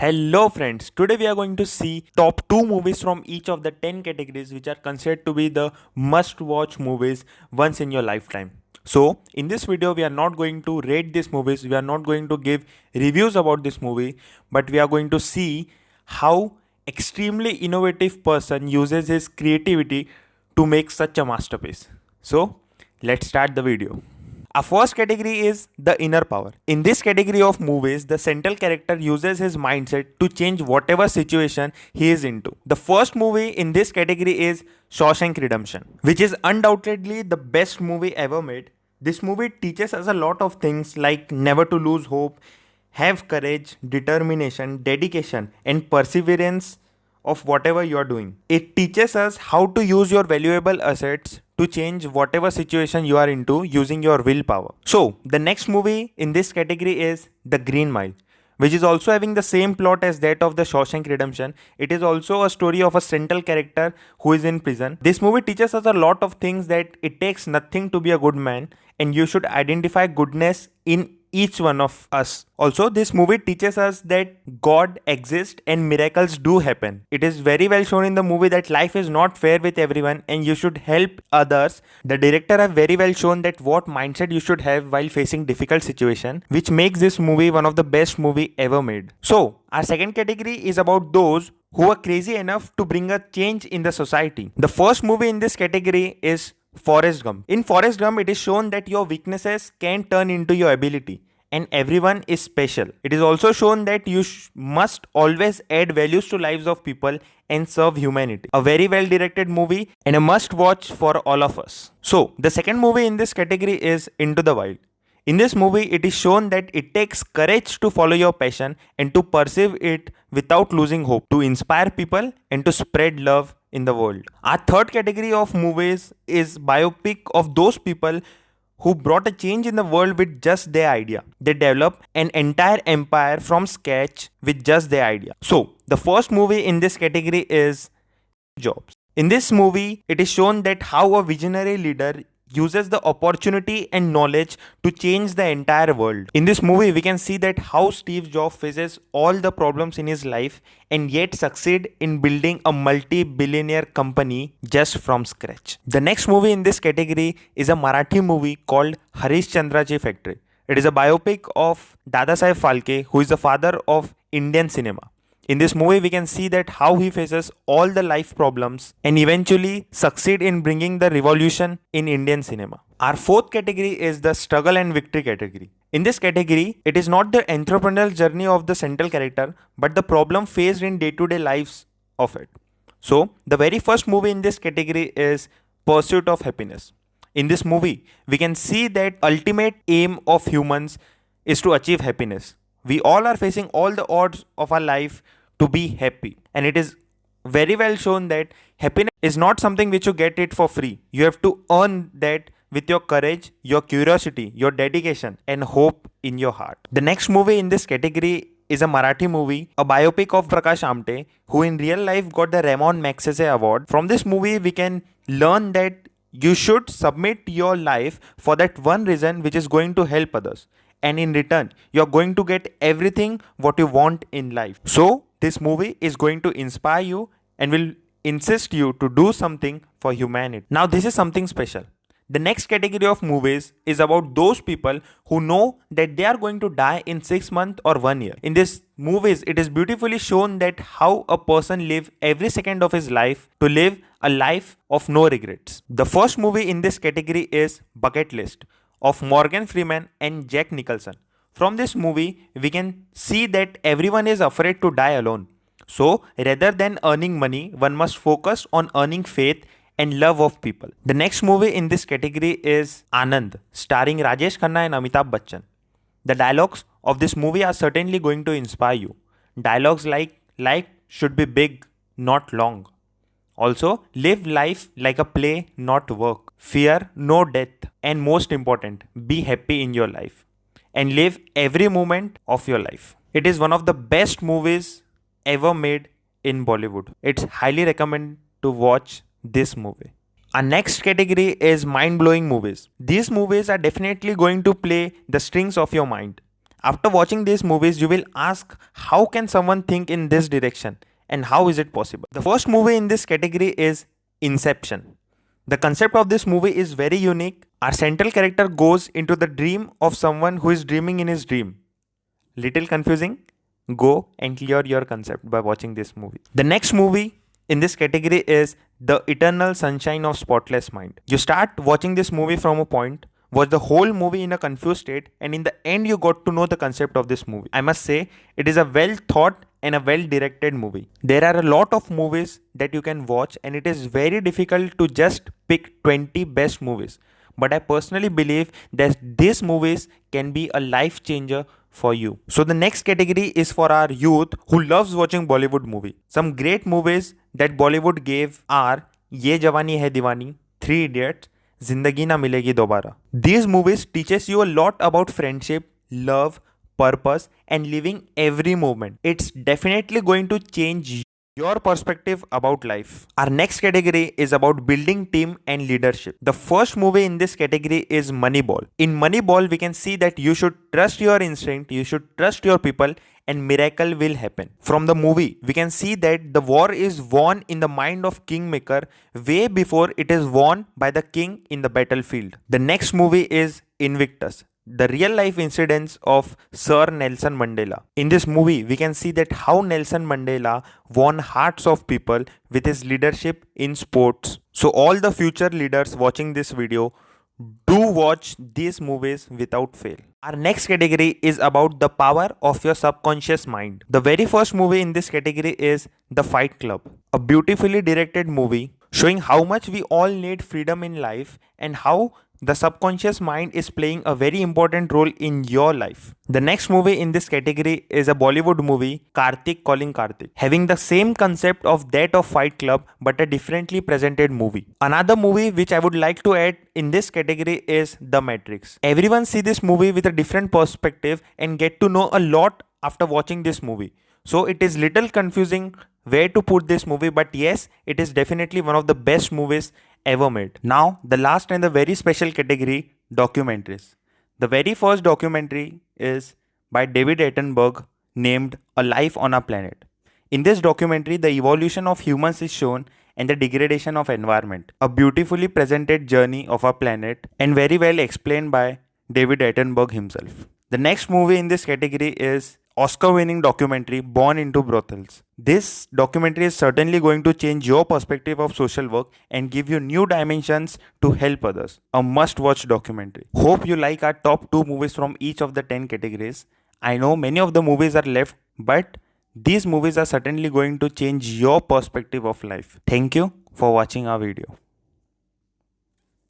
Hello friends, today we are going to see top 2 movies from each of the 10 categories which are considered to be the must watch movies once in your lifetime. So, in this video we are not going to rate these movies, we are not going to give reviews about this movie, but we are going to see how extremely innovative person uses his creativity to make such a masterpiece. So, let's start the video. Our first category is the inner power. In this category of movies, the central character uses his mindset to change whatever situation he is into. The first movie in this category is Shawshank Redemption, which is undoubtedly the best movie ever made. This movie teaches us a lot of things like never to lose hope, have courage, determination, dedication, and perseverance of whatever you are doing. It teaches us how to use your valuable assets to change whatever situation you are into using your willpower. So, the next movie in this category is The Green Mile, which is also having the same plot as that of The Shawshank Redemption. It is also a story of a central character who is in prison. This movie teaches us a lot of things, that it takes nothing to be a good man and you should identify goodness in each one of us. Also, this movie teaches us that God exists and miracles do happen. It is very well shown in the movie that life is not fair with everyone and you should help others. The director have very well shown that what mindset you should have while facing difficult situation, which makes this movie one of the best movie ever made. So, our second category is about those who are crazy enough to bring a change in the society. The first movie in this category is Forrest Gump. In Forrest Gump, it is shown that your weaknesses can turn into your ability and everyone is special. It is also shown that you must always add values to lives of people and serve humanity. A very well directed movie and a must watch for all of us. So, the second movie in this category is Into the Wild. In this movie, it is shown that it takes courage to follow your passion and to pursue it without losing hope, to inspire people and to spread love in the world. Our third category of movies is biopic of those people who brought a change in the world with just their idea. They developed an entire empire from scratch with just their idea. So, the first movie in this category is Jobs. In this movie, it is shown that how a visionary leader uses the opportunity and knowledge to change the entire world. In this movie, we can see that how Steve Jobs faces all the problems in his life and yet succeed in building a multi-billionaire company just from scratch. The next movie in this category is a Marathi movie called Harishchandrachi Factory. It is a biopic of Dadasaheb Phalke, who is the father of Indian cinema. In this movie, we can see that how he faces all the life problems and eventually succeed in bringing the revolution in Indian cinema. Our fourth category is the struggle and victory category. In this category, it is not the entrepreneurial journey of the central character, but the problem faced in day-to-day lives of it. So, the very first movie in this category is Pursuit of Happiness. In this movie, we can see that ultimate aim of humans is to achieve happiness. We all are facing all the odds of our life to be happy, and it is very well shown that happiness is not something which you get it for free. You have to earn that with your courage, your curiosity, your dedication, and hope in your heart. The next movie in this category is a Marathi movie, a biopic of Prakash Amte, who in real life got the Ramon Magsaysay Award. From this movie, we can learn that you should submit your life for that one reason which is going to help others, and in return you're going to get everything what you want in life. So this movie is going to inspire you and will insist you to do something for humanity. Now this is something special. The next category of movies is about those people who know that they are going to die in 6 months or 1 year. In this movies, it is beautifully shown that how a person live every second of his life to live a life of no regrets. The first movie in this category is Bucket List of Morgan Freeman and Jack Nicholson. From this movie, we can see that everyone is afraid to die alone. So, rather than earning money, one must focus on earning faith and love of people. The next movie in this category is Anand, starring Rajesh Khanna and Amitabh Bachchan. The dialogues of this movie are certainly going to inspire you. Dialogues like life should be big, not long. Also, live life like a play, not work. Fear no death. And most important, be happy in your life and live every moment of your life. It is one of the best movies ever made in Bollywood. It's highly recommended to watch this movie. Our next category is mind-blowing movies. These movies are definitely going to play the strings of your mind. After watching these movies, you will ask, how can someone think in this direction and how is it possible? The first movie in this category is Inception. The concept of this movie is very unique. Our central character goes into the dream of someone who is dreaming in his dream. Little confusing? Go and clear your concept by watching this movie. The next movie in this category is The Eternal Sunshine of Spotless Mind. You start watching this movie from a point, watch the whole movie in a confused state, and in the end you got to know the concept of this movie. I must say, it is a well thought and a well directed movie. There are a lot of movies that you can watch, and it is very difficult to just pick 20 best movies. But I personally believe that these movies can be a life changer for you. So the next category is for our youth who loves watching Bollywood movie. Some great movies that Bollywood gave are Ye Jawani Hai Diwani, Three Idiots, Zindagi Na Milegi Dobara. These movies teaches you a lot about friendship, love, purpose and living every moment. It's definitely going to change your perspective about life. Our next category is about building team and leadership. The first movie in this category is Moneyball. In Moneyball, we can see that you should trust your instinct, you should trust your people, and miracle will happen. From the movie, we can see that the war is won in the mind of Kingmaker way before it is won by the king in the battlefield. The next movie is Invictus, the real life incidents of Sir Nelson Mandela. In this movie, we can see that how Nelson Mandela won hearts of people with his leadership in sports. So all the future leaders watching this video, do watch these movies without fail. Our next category is about the power of your subconscious mind. The very first movie in this category is The Fight Club, a beautifully directed movie showing how much we all need freedom in life and how the subconscious mind is playing a very important role in your life. The next movie in this category is a Bollywood movie, Karthik Calling Karthik, having the same concept of that of Fight Club but a differently presented movie. Another movie which I would like to add in this category is The Matrix. Everyone see this movie with a different perspective and get to know a lot after watching this movie. So it is little confusing where to put this movie, but yes, it is definitely one of the best movies ever made. Now, the last and the very special category, documentaries. The very first documentary is by David Attenborough named A Life on a Planet. In this documentary, the evolution of humans is shown and the degradation of environment. A beautifully presented journey of our planet and very well explained by David Attenborough himself. The next movie in this category is Oscar-winning documentary Born into Brothels. This documentary is certainly going to change your perspective of social work and give you new dimensions to help others. A must-watch documentary. Hope you like our top 2 movies from each of the 10 categories. I know many of the movies are left, but these movies are certainly going to change your perspective of life. Thank you for watching our video.